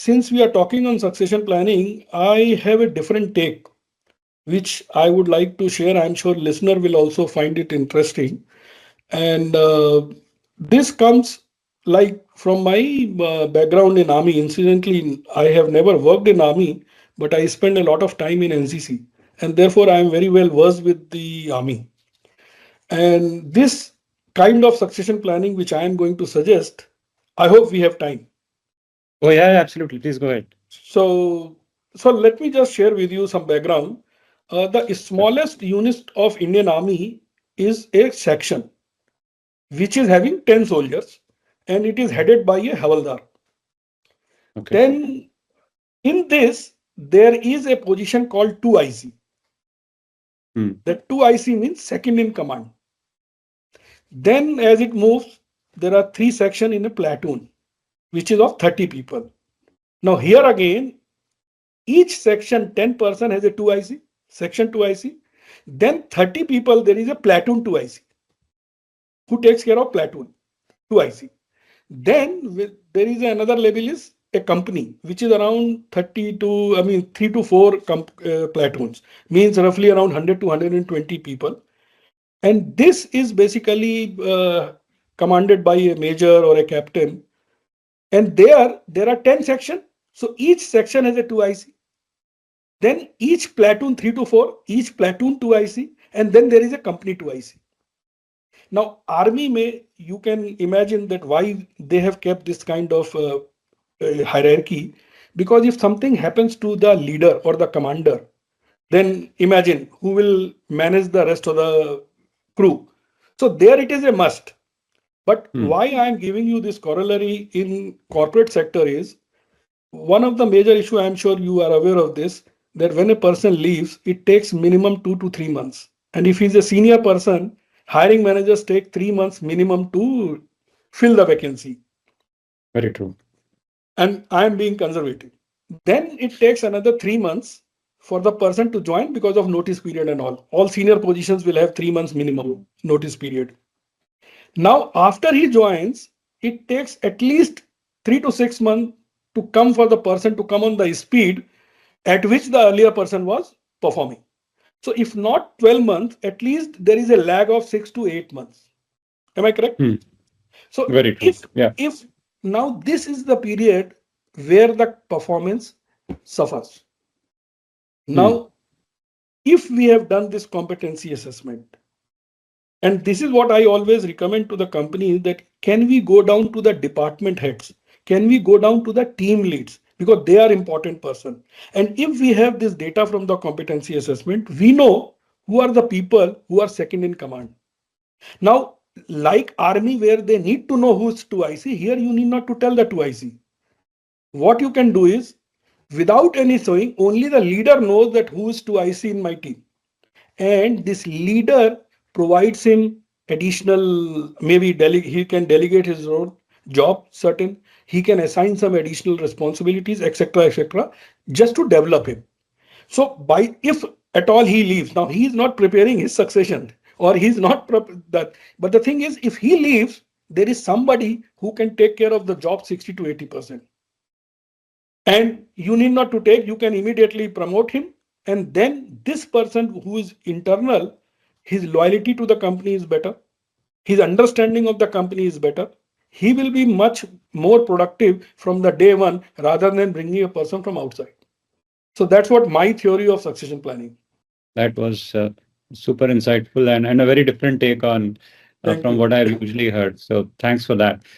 since we are talking on succession planning, I have a different take, which I would like to share. I'm sure listener will also find it interesting. And this comes like from my background in army. Incidentally, I have never worked in army, but I spent a lot of time in NCC, and therefore I am very well versed with the army. And this kind of succession planning, which I am going to suggest, I hope we have time. Oh, yeah, absolutely. Please go ahead. So, so let me just share with you some background. The smallest unit of Indian Army is a section which is having 10 soldiers, and it is headed by a Havaldar. Okay. Then in this, there is a position called 2IC. Hmm. That 2IC means second in command. Then as it moves, there are three sections in a platoon, which is of 30 people. Now here again, each section 10% has a 2IC, section 2IC. Then 30 people, there is a platoon 2IC who takes care of platoon 2IC. Then there is another level is a company, which is around 30 to, I mean, 3 to 4 platoons, means roughly around 100 to 120 people. And this is basically commanded by a major or a captain. And there are 10 sections. So each section has a 2IC. Then each platoon 3 to 4, each platoon 2IC, and then there is a company 2IC. Now, army may, you can imagine that why they have kept this kind of hierarchy, because if something happens to the leader or the commander, then imagine who will manage the rest of the crew. So there it is a must. But Hmm. why I am giving you this corollary in corporate sector is one of the major issue, I'm sure you are aware of this, that when a person leaves, it takes minimum 2 to 3 months. And if he's a senior person, hiring managers take 3 months minimum to fill the vacancy. Very true. And I'm being conservative. Then it takes another 3 months for the person to join because of notice period and all. All senior positions will have 3 months minimum notice period. Now, after he joins, it takes at least 3 to 6 months to come for the person to come on the speed at which the earlier person was performing. So, if not 12 months, at least there is a lag of 6 to 8 months. Am I correct? Hmm. So, Very true. Yeah. if now this is the period where the performance suffers. Hmm. Now, if we have done this competency assessment, and this is what I always recommend to the company, that can we go down to the department heads? Can we go down to the team leads? Because they are important person. And if we have this data from the competency assessment, we know who are the people who are second in command. Now, like army where they need to know who's 2IC, here you need not to tell the 2IC. What you can do is, without any showing, only the leader knows that who is 2IC in my team. And this leader provides him additional, maybe he can delegate his own job certain, he can assign some additional responsibilities, etc., just to develop him. So by, if at all he leaves, now he is not preparing his succession, or he's not that, but the thing is, if he leaves, there is somebody who can take care of the job 60 to 80%. And you need not to take, you can immediately promote him. And then this person who is internal, his loyalty to the company is better, his understanding of the company is better, he will be much more productive from the day one rather than bringing a person from outside. So that's what my theory of succession planning. That was super insightful and a very different take on Thank from you. what I've usually heard. So thanks for that.